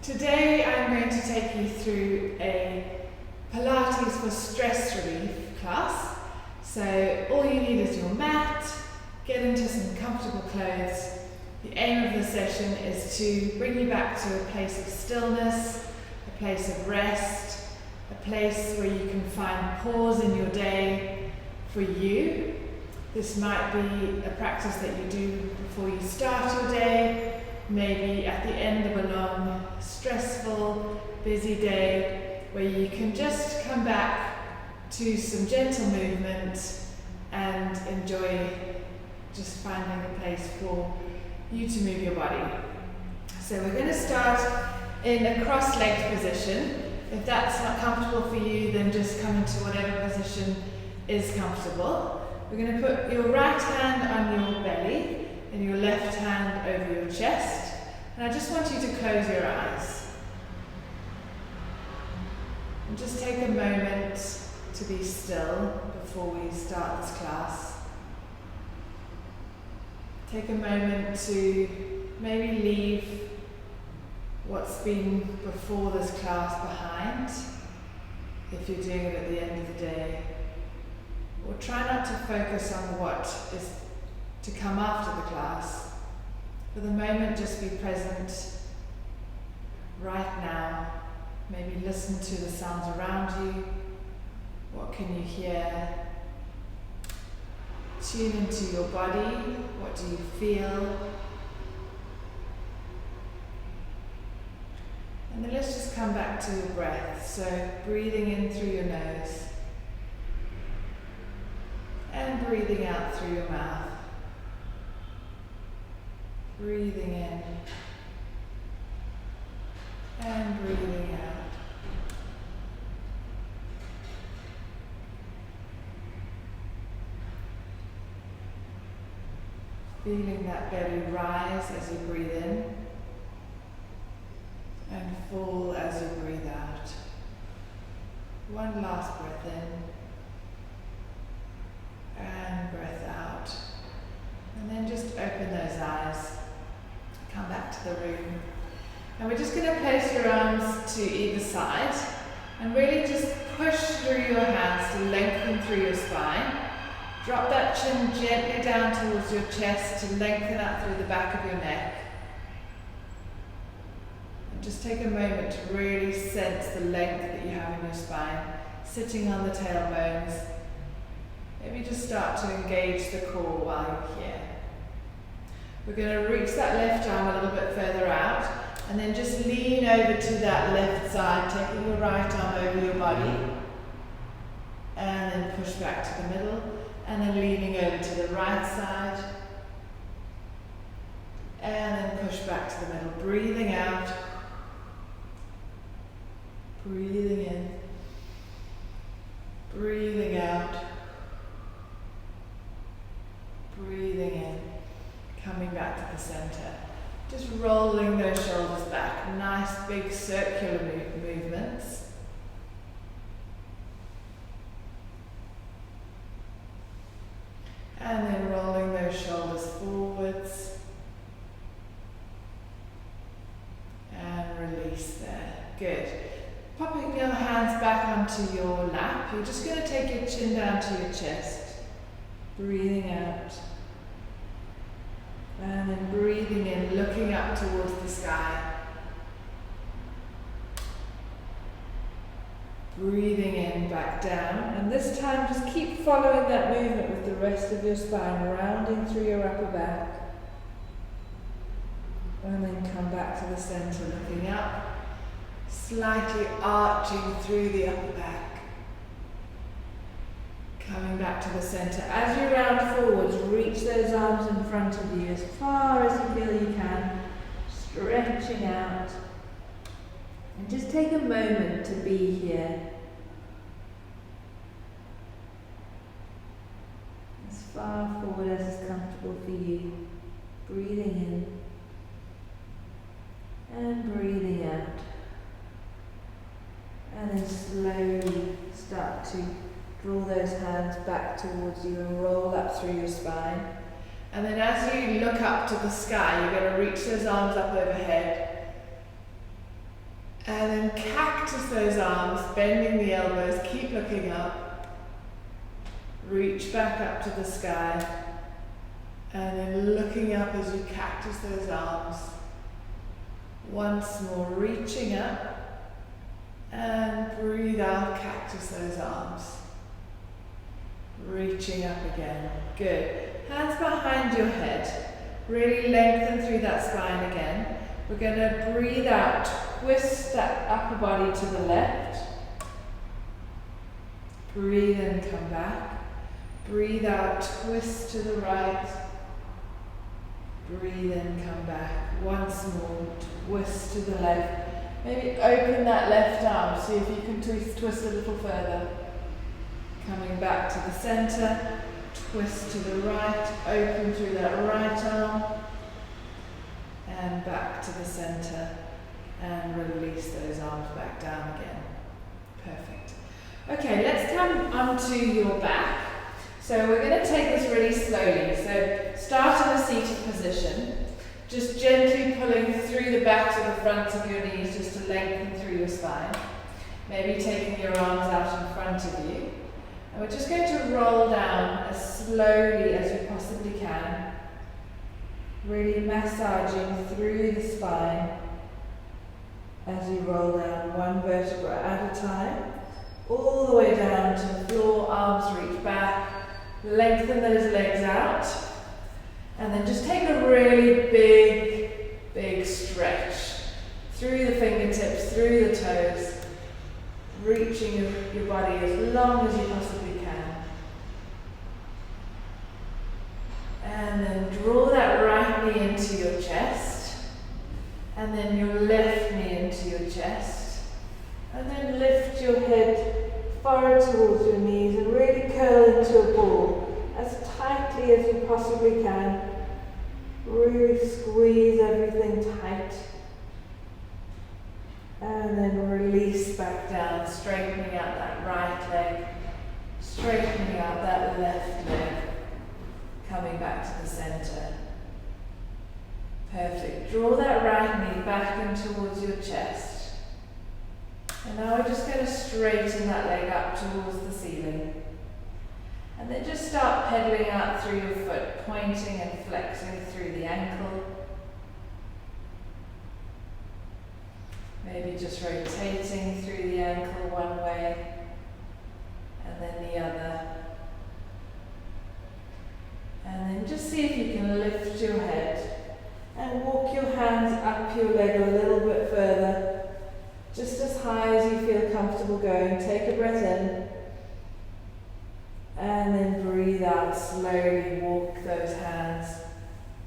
Today I'm going to take you through a Pilates for stress relief class. So all you need is your mat, get into some comfortable clothes. The aim of the session is to bring you back to a place of stillness, a place of rest, a place where you can find pause in your day for you. This might be a practice that you do before you start your day, maybe at the end of a long, stressful, busy day, where you can just come back to some gentle movement and enjoy just finding a place for you to move your body. So we're going to start in a cross-legged position. If that's not comfortable for you, then just come into whatever position is comfortable. We're going to put your right hand on your belly and your left hand over your chest. And I just want you to close your eyes. And just take a moment to be still before we start this class. Take a moment to maybe leave what's been before this class behind, if you're doing it at the end of the day. Or try not to focus on what is to come after the class. For the moment, just be present right now. Maybe listen to the sounds around you. What can you hear? Tune into your body. What do you feel? And then let's just come back to your breath. So breathing in through your nose and breathing out through your mouth. Breathing in and breathing out. Feeling that belly rise as you breathe in and fall as you breathe out. One last breath in and breath out. And then just open those eyes. Come back to the room. And we're just going to place your arms to either side and really just push through your hands to lengthen through your spine. Drop that chin gently down towards your chest to lengthen out through the back of your neck. And just take a moment to really sense the length that you have in your spine, sitting on the tailbones. Maybe just start to engage the core while you're here. We're going to reach that left arm a little bit further out and then just lean over to that left side, taking your right arm over your body and then push back to the middle and then leaning over to the right side and then push back to the middle. Breathing out, breathing in, breathing out, breathing in. Coming back to the center. Just rolling those shoulders back. Nice big circular movements. And then rolling those shoulders forwards. And release there. Good. Popping your hands back onto your lap. You're just going to take your chin down to your chest. Breathing out. And then breathing in, looking up towards the sky. Breathing in, back down. And this time just keep following that movement with the rest of your spine, rounding through your upper back. And then come back to the center, looking up, slightly arching through the upper back. Coming back to the center. As you round forwards, reach those arms in front of you as far as you feel you can, stretching out. And just take a moment to be here. As far forward as is comfortable for you. Breathing in and breathing out. And then slowly start to draw those hands back towards you and roll up through your spine. And then as you look up to the sky, you're going to reach those arms up overhead. And then cactus those arms, bending the elbows, keep looking up. Reach back up to the sky. And then looking up as you cactus those arms. Once more, reaching up. And breathe out, cactus those arms. Reaching up again. Good. Hands behind your head. Really lengthen through that spine again. We're going to breathe out, twist that upper body to the left. Breathe in, come back. Breathe out, twist to the right. Breathe in, come back. Once more, twist to the left. Maybe open that left arm, see if you can twist a little further. Coming back to the center, twist to the right, open through that right arm. And back to the center, and release those arms back down again. Perfect. Okay, let's come onto your back. So we're going to take this really slowly. So start in a seated position, just gently pulling through the backs of the fronts of your knees just to lengthen through your spine. Maybe taking your arms out in front of you. And we're just going to roll down as slowly as we possibly can. Really massaging through the spine as you roll down one vertebra at a time, all the way down to the floor, arms reach back, lengthen those legs out, and then just take a really big stretch through the fingertips, through the toes, reaching your body as long as you possibly can. And then draw that right knee into your chest, and then your left knee into your chest, and then lift your head forward towards your knees and really curl into a ball as tightly as you possibly can. Really squeeze everything tight, and then release back down, straightening out that right leg, straightening out that left leg. Coming back to the center. Perfect. Draw that right knee back in towards your chest. And now we're just going to straighten that leg up towards the ceiling. And then just start pedaling out through your foot, pointing and flexing through the ankle. Maybe just rotating through the ankle one way and then the other. And then just see if you can lift your head and walk your hands up your leg a little bit further, just as high as you feel comfortable going. Take a breath in, and then breathe out, slowly walk those hands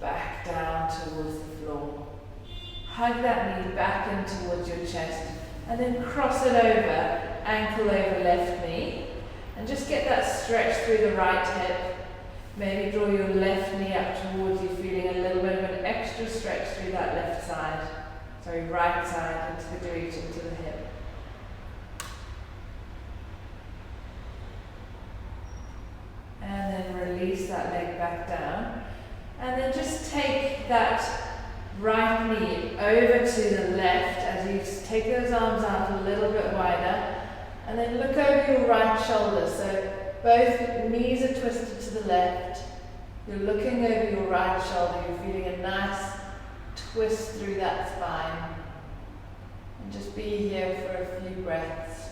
back down towards the floor. Hug that knee back in towards your chest, and then cross it over, ankle over left knee, and just get that stretch through the right hip. Maybe draw your left knee up towards you, feeling a little bit of an extra stretch through that left side. Right side into the glute, into the hip. And then release that leg back down. And then just take that right knee over to the left as you take those arms out a little bit wider. And then look over your right shoulder. So both knees are twisted to the left. You're looking over your right shoulder. You're feeling a nice twist through that spine. And just be here for a few breaths.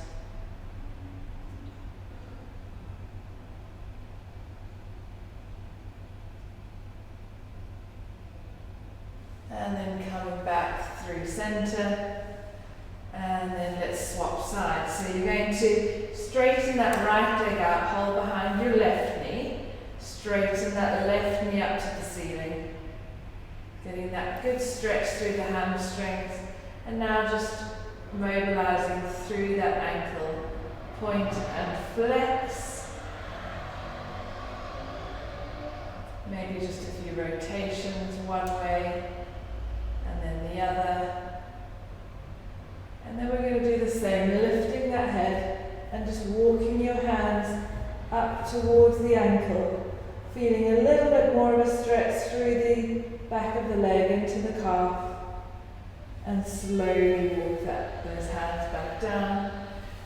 And then coming back through center. And then let's swap sides. So you're going to straighten that right leg out, hold behind your left knee. Straighten that left knee up to the ceiling. Getting that good stretch through the hamstrings. And now just mobilizing through that ankle. Point and flex. Maybe just a few rotations one way and then the other. And then we're going to do the same, lifting that head and just walking your hands up towards the ankle, feeling a little bit more of a stretch through the back of the leg into the calf. And slowly walk those hands back down.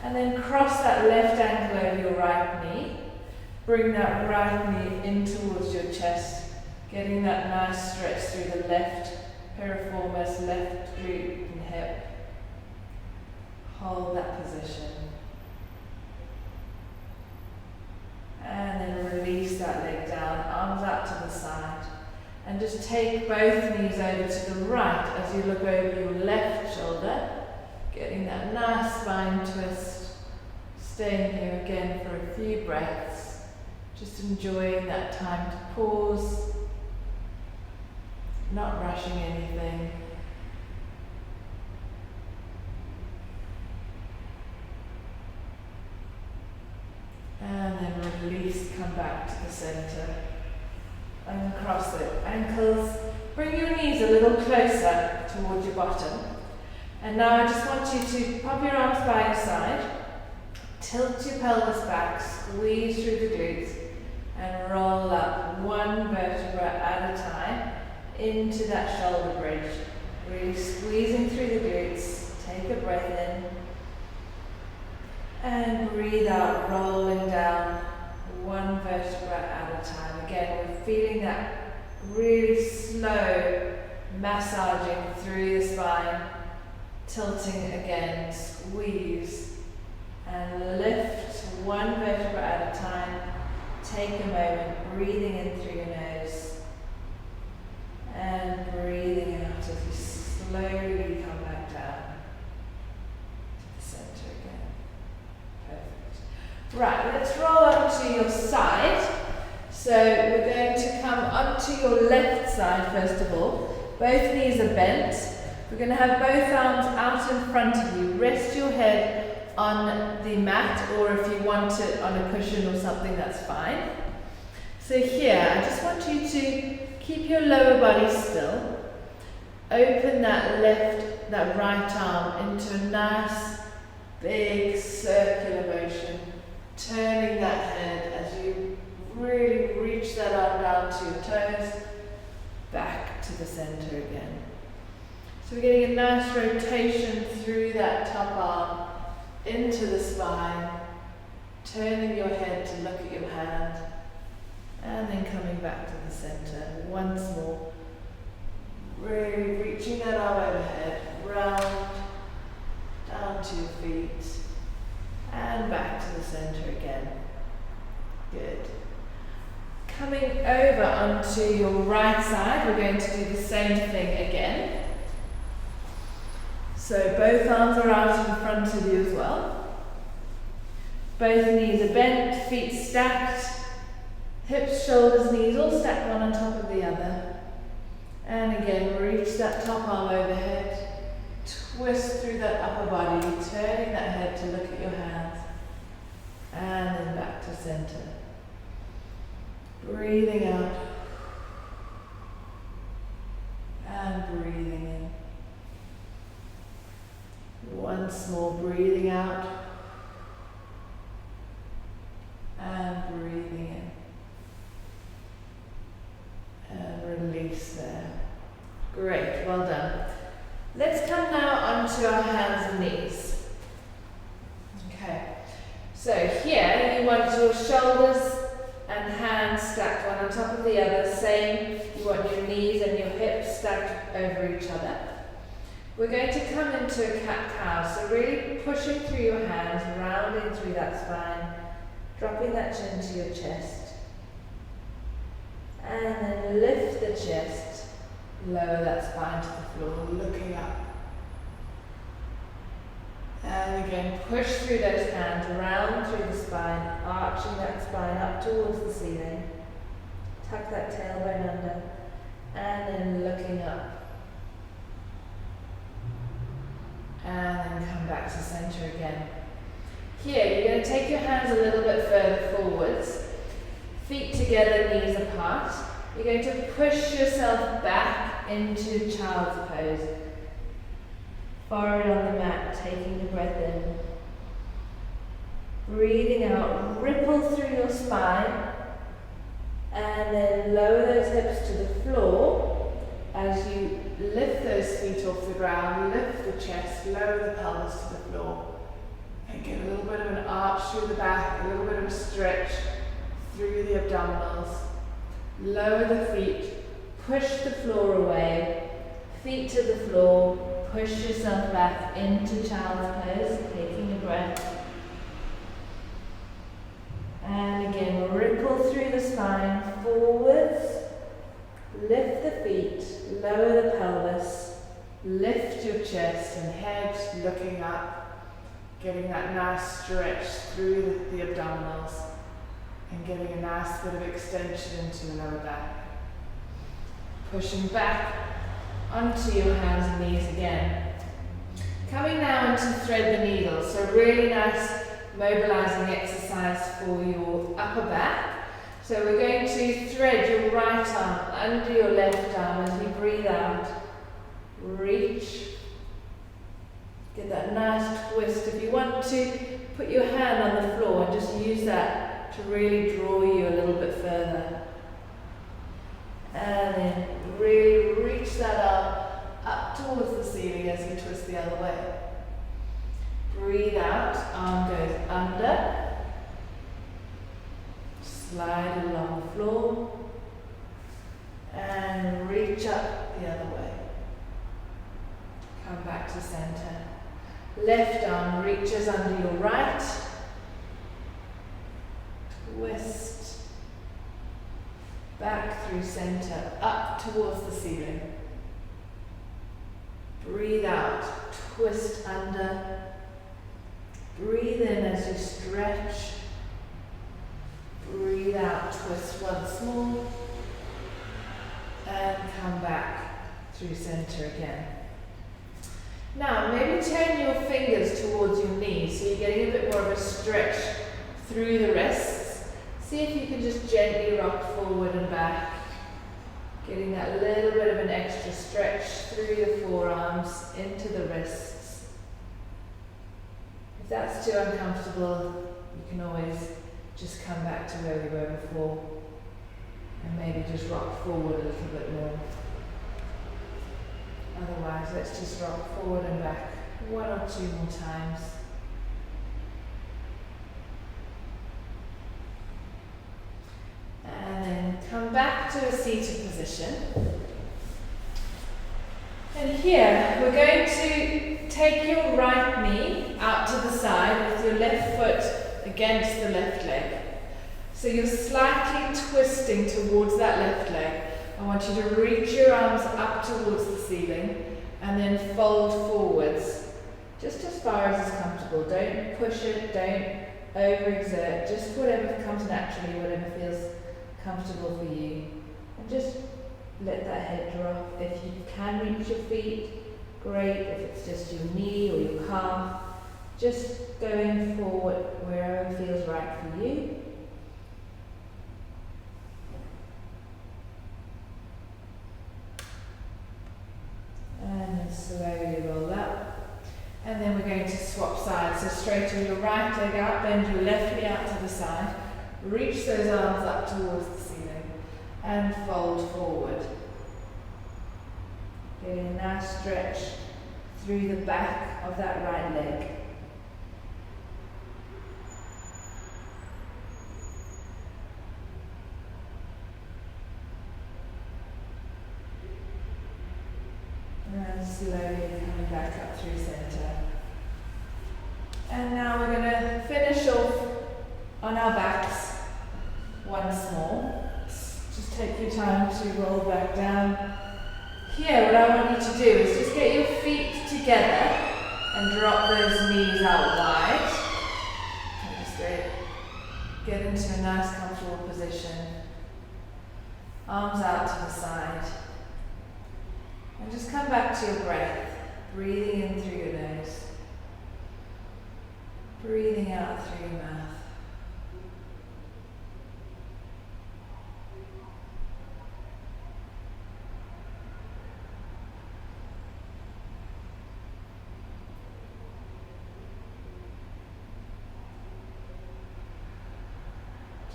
And then cross that left ankle over your right knee. Bring that right knee in towards your chest, getting that nice stretch through the left piriformis, left glute and hip. Hold that position. And then release that leg down, arms out to the side. And just take both knees over to the right as you look over your left shoulder, getting that nice spine twist. Staying here again for a few breaths, just enjoying that time to pause, not rushing anything. And then release, come back to the center. Uncross the ankles, bring your knees a little closer towards your bottom. And now I just want you to pop your arms by your side, tilt your pelvis back, squeeze through the glutes, and roll up one vertebra at a time into that shoulder bridge. Really squeezing through the glutes. Take a breath in. And breathe out, rolling down one vertebra at a time. Again, we're feeling that really slow massaging through the spine. Tilting again, squeeze. And lift one vertebra at a time. Take a moment, breathing in through your nose. And breathing out as you slowly come back down to the center again. Perfect. Right, let's roll onto your side. So we're going to come onto your left side first of all. Both knees are bent. We're going to have both arms out in front of you. Rest your head on the mat, or if you want it on a cushion or something, that's fine. So here, I just want you to keep your lower body still. Open that right arm into a nice big circular motion, turning that head as you really reach that arm down to your toes, back to the center again. So we're getting a nice rotation through that top arm into the spine, turning your head to look at your hand, and then coming back to the center once more. Really reaching that arm overhead, round, down to your feet, and back to the center again. Good. Coming over onto your right side, we're going to do the same thing again. So both arms are out in front of you as well. Both knees are bent, feet stacked, hips, shoulders, knees all stacked one on top of the other. And again, reach that top arm overhead, twist through that upper body, turning that head to look at your hands, and then back to center. Breathing out, and breathing in. Once more, breathing out, and breathing in. And release there. Great, well done. Let's come now onto our hands and knees. Okay, so here you want your shoulders and hands stacked one on top of the other. Same, you want your knees and your hips stacked over each other. We're going to come into a cat-cow, so really pushing through your hands, rounding through that spine, dropping that chin to your chest. And then lift the chest, lower that spine to the floor, looking up. And again, push through those hands, round through the spine, arching that spine up towards the ceiling. Tuck that tailbone under, and then looking up. And then come back to center again. Here, you're going to take your hands a little bit further forwards. Feet together, knees apart. You're going to push yourself back into child's pose. Forehead on the mat, taking the breath in. Breathing out, ripple through your spine. And then lower those hips to the floor as you lift those feet off the ground, lift the chest, lower the pelvis to the floor. And get a little bit of an arch through the back, a little bit of a stretch through the abdominals. Lower the feet, push the floor away, feet to the floor, push yourself back into child's pose, taking a breath. And again, ripple through the spine, forwards, lift the feet, lower the pelvis, lift your chest and head looking up, getting that nice stretch through the abdominals and getting a nice bit of extension into the lower back. Pushing back onto your hands and knees again. Coming now into thread the needle, so really nice mobilizing exercise for your upper back. So we're going to thread your right arm under your left arm as you breathe out. Reach. Get that nice twist. If you want to, put your hand on the floor and just use that to really draw you a little bit further. And then really reach that arm up towards the ceiling as you twist the other way. Breathe out, arm goes under. Slide along the floor. And reach up the other way. Come back to center. Left arm reaches under your right. Twist. Back through center, up towards the ceiling. Breathe out, twist under. Breathe in as you stretch. Breathe out, twist once more. And come back through center again. Now, maybe turn your fingers towards your knees so you're getting a bit more of a stretch through the wrists. See if you can just gently rock forward and back, getting that little bit of an extra stretch through the forearms into the wrists. If that's too uncomfortable, you can always just come back to where we were before and maybe just rock forward a little bit more. Otherwise, let's just rock forward and back one or two more times. And then come back to a seated position. And here, we're going to take your right knee out to the side with your left foot against the left leg. So you're slightly twisting towards that left leg. I want you to reach your arms up towards the ceiling and then fold forwards, just as far as is comfortable. Don't push it, don't overexert, just whatever comes naturally, whatever feels comfortable for you. And just let that head drop. If you can reach your feet, great. If it's just your knee or your calf, just going forward wherever feels right for you. And then slowly roll up. And then we're going to swap sides. So straighten your right leg out, bend your left knee out to the side. Reach those arms up towards the ceiling and fold forward. Getting a nice stretch through the back of that right leg. And slowly coming back up through center. And now we're going to finish off on our backs once more. Just take your time to roll back down. Here, what I want you to do is just get your feet together and drop those knees out wide. And just get into a nice comfortable position. Arms out to the side. And just come back to your breath, breathing in through your nose, breathing out through your mouth.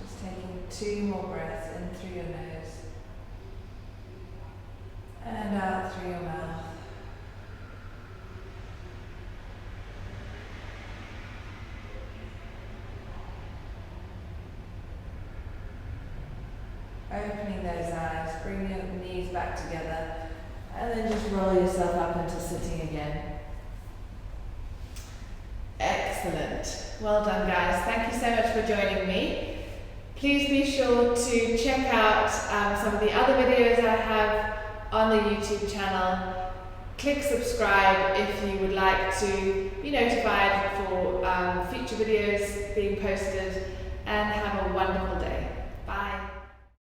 Just taking 2 more breaths in through your nose and out through through your mouth. Opening those eyes, bring your knees back together, and then just roll yourself up into sitting again. Excellent. Well done, guys. Thank you so much for joining me. Please be sure to check out some of the other videos I have on the YouTube channel. Click subscribe if you would like to be notified for future videos being posted, and have a wonderful day.